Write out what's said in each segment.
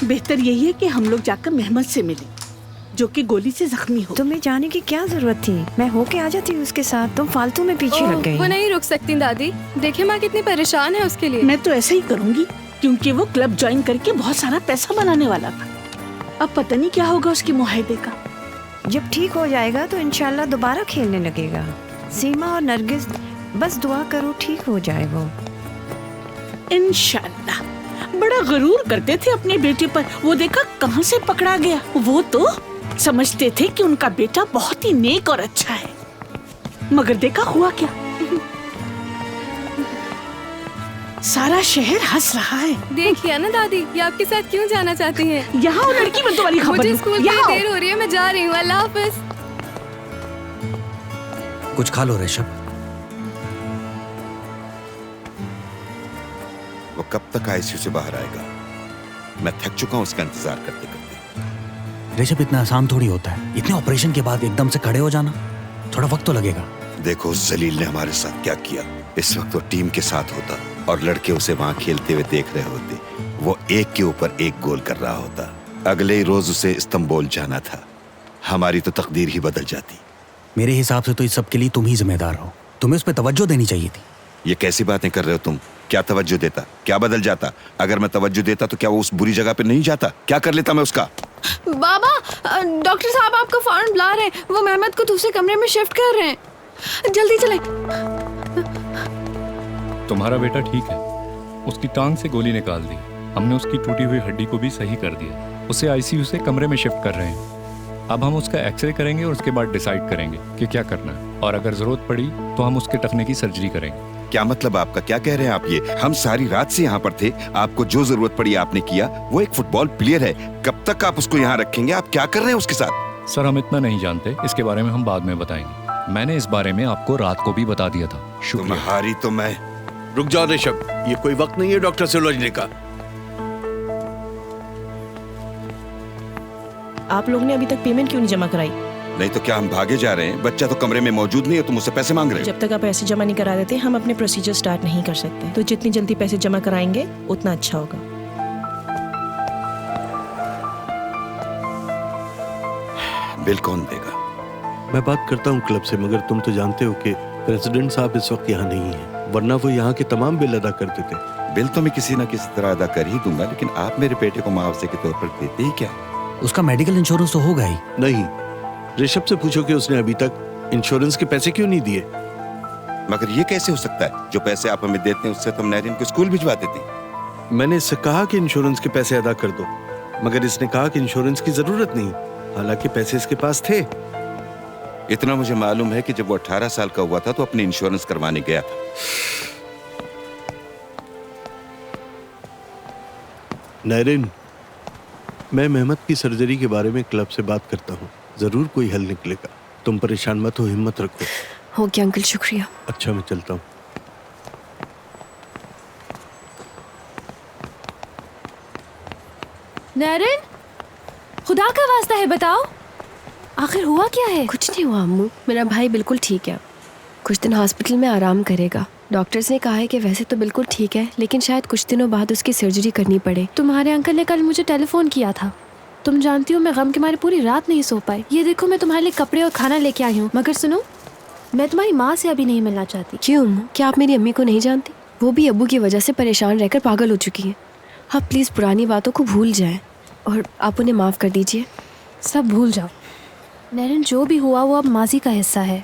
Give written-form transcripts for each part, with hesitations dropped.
बेहतर यही है कि हम लोग जाकर मेहमद से मिलें, जो कि गोली से जख्मी हो। तुम्हें जाने की क्या जरूरत थी? मैं होके आ जाती उसके साथ, तुम फालतू में पीछे लग गई। वो नहीं रुक सकती दादी, देखिए माँ कितनी परेशान है उसके लिए। मैं तो ऐसा ही करूँगी, क्योंकि वो क्लब ज्वाइन करके बहुत सारा पैसा बनाने वाला था। अब पता नहीं क्या होगा उसके मुआहदे का। जब ठीक हो जाएगा तो इंशाल्लाह दोबारा खेलने लगेगा। सीमा और नरगिस बस दुआ करो ठीक हो जाए वो। इंशाल्लाह। बड़ा गरूर करते थे अपने बेटे पर, वो देखा कहां से पकड़ा गया। वो तो समझते थे कि उनका बेटा बहुत ही नेक और अच्छा है, मगर देखा हुआ क्या। सारा शहर हंस रहा है। देखिए ना दादी, ये आपके साथ क्यों जाना चाहती हैं? यहाँ लड़की में तुम्हारी खबर मुझे लूं। स्कूल के यहाँ लिए देर हो रही है, मैं जा रही हूँ। अल्लाह हाफिज। कुछ खा लो ऋषभ। वो कब तक आईसीयू से बाहर आएगा? मैं थक चुका हूँ उसका इंतजार करते करते। ऋषभ, इतना आसान थोड़ी होता है इतने ऑपरेशन के बाद एकदम से खड़े हो जाना। थोड़ा वक्त तो लगेगा। देखो उस जलील ने हमारे साथ क्या किया। इस वक्त वो टीम के साथ होता और लड़के उसे वहाँ खेलते हुए देख रहे होते। वो एक के ऊपर एक गोल कर रहा होता। अगले ही रोज उसे इस्तांबुल जाना था। हमारी तो तकदीर ही बदल जाती। मेरे हिसाब से तो इस सब के लिए तुम ही जिम्मेदार हो। तुम्हें उस पर तवज्जो देनी चाहिए थी। ये कैसी बातें कर रहे हो तुम? क्या तवज्जो देता? क्या बदल जाता? अगर मैं तवज्जो देता तो क्या वो उस बुरी जगह पे नहीं जाता? क्या कर लेता मैं उसका? बाबा, डॉक्टर साहब आपको फौरन बुला रहे हैं। वो मेहमद को दूसरे कमरे में शिफ्ट कर रहे हैं, जल्दी चले। तुम्हारा बेटा ठीक है, उसकी टांग से गोली निकाल दी। हमने उसकी टूटी हुई हड्डी को भी सही कर दिया। उसे आईसीयू से कमरे में शिफ्ट कर रहे हैं। अब हम उसका एक्सरे करेंगे और उसके बाद डिसाइड करेंगे कि क्या करना है, और अगर जरूरत पड़ी तो हम उसके टखने की सर्जरी करेंगे। क्या मतलब आपका? क्या कह रहे हैं आप ये? हम सारी रात से यहाँ पर थे, आपको जो जरूरत पड़ी आपने किया। वो एक फुटबॉल प्लेयर है, कब तक आप उसको यहाँ रखेंगे? आप क्या कर रहे हैं उसके साथ? सर, हम इतना नहीं जानते, इसके बारे में हम बाद में बताएंगे। मैंने इस बारे में आपको रात को भी बता दिया था। शुक्रिया। तुम्हारी तो मैं। रुक जाओ ऋषभ, ये कोई वक्त नहीं है डॉक्टर से उलझने का। आप लोग ने अभी तक पेमेंट क्यों नहीं जमा कराई? नहीं तो क्या हम भागे जा रहे हैं? बच्चा तो कमरे में मौजूद नहीं है, तुम उससे पैसे मांग रहे हो। जब तक आप पैसे जमा नहीं करा देते हम अपने प्रोसीजर स्टार्ट नहीं कर सकते। तो जितनी जल्दी पैसे जमा कराएंगे उतना अच्छा होगा। बिल कौन देगा? मैं बात करता हूँ क्लब से, मगर तुम तो जानते हो कि प्रेसिडेंट साहब इस वक्त यहाँ नहीं है, वरना वो यहाँ के तमाम बिल अदा करते थे। बिल तो मैं किसी न किसी तरह अदा कर ही दूंगा, लेकिन आप मेरे बेटे को मुआवजे के तौर पर देते ही क्या? उसका मेडिकल इंश्योरेंस तो होगा ही। नहीं, ऋषभ से पूछो कि उसने अभी तक इंश्योरेंस के पैसे क्यों नहीं दिए। मगर ये कैसे हो सकता है? जो पैसे आप हमें देते हैं उससे तो हम नैरिन को स्कूल भिजवा देते। मैंने इससे कहा कि इंश्योरेंस के पैसे अदा कर दो, मगर इसने कहा कि इंश्योरेंस की जरूरत नहीं, हालांकि पैसे इसके पास थे। इतना मुझे मालूम है कि जब वो 18 साल का हुआ था तो अपने इंश्योरेंस करवाने गया था। नैरिन, मैं मेहमद की सर्जरी के बारे में क्लब से बात करता हूँ, जरूर कोई हल निकलेगा। तुम परेशान मत हो, हिम्मत रखो। हो गया अंकल, शुक्रिया। अच्छा, मैं चलता हूँ। नैरिन, खुदा का वास्ता है बताओ, आखिर हुआ क्या है? कुछ नहीं हुआ अम्मू, मेरा भाई बिल्कुल ठीक है। कुछ दिन हॉस्पिटल में आराम करेगा। डॉक्टर्स ने कहा है कि वैसे तो बिल्कुल ठीक है, लेकिन शायद कुछ दिनों बाद उसकी सर्जरी करनी पड़े। तुम्हारे अंकल ने कल मुझे टेलीफोन किया था। तुम जानती हो मैं गम के मारे पूरी रात नहीं सो पाई। ये देखो मैं तुम्हारे लिए कपड़े और खाना लेके आई हूँ, मगर सुनो, मैं तुम्हारी माँ से अभी नहीं मिलना चाहती। क्यों अम्मू, क्या आप मेरी अम्मी को नहीं जानती? वो भी अब्बू की वजह से परेशान रहकर पागल हो चुकी है। आप प्लीज़ पुरानी बातों को भूल जाएं और आप उन्हें माफ़ कर दीजिए। सब भूल जाओ नैरिन, जो भी हुआ वो अब माजी का हिस्सा है।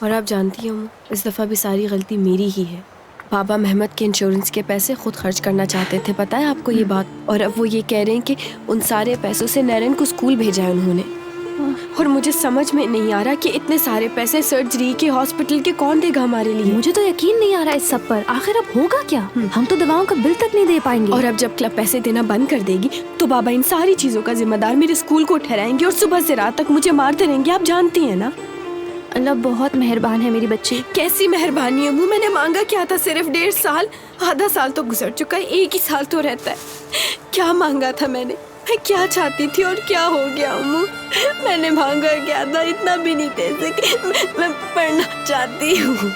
और आप जानती हैं अम्मू, इस दफ़ा भी सारी गलती मेरी ही है। बाबा मेहमद के इंश्योरेंस के पैसे खुद खर्च करना चाहते थे, पता है आपको ये बात? और अब वो ये कह रहे हैं कि उन सारे पैसों से नैरिन को स्कूल भेजा है उन्होंने। और मुझे समझ में नहीं आ रहा कि इतने सारे पैसे सर्जरी के, हॉस्पिटल के कौन देगा हमारे लिए। मुझे तो यकीन नहीं आ रहा इस सब पर। आखिर अब होगा क्या? हम तो दवाओं का बिल तक नहीं दे पाएंगे। और अब जब क्लब पैसे देना बंद कर देगी तो बाबा इन सारी चीजों का जिम्मेदार मेरे स्कूल को ठहराएंगे और सुबह से रात तक मुझे मारते रहेंगे। आप जानती हैं ना। अल्लाह बहुत मेहरबान है मेरी बच्ची। कैसी मेहरबानी है? मैंने मांगा क्या था? सिर्फ 1.5 साल। आधा साल तो गुजर चुका है, 1 ही साल तो रहता है। क्या मांगा था मैंने? मैं क्या चाहती थी और क्या हो गया अम्मू? मैंने मांगा क्या था? इतना भी नहीं दे सकी। मैं पढ़ना चाहती हूँ।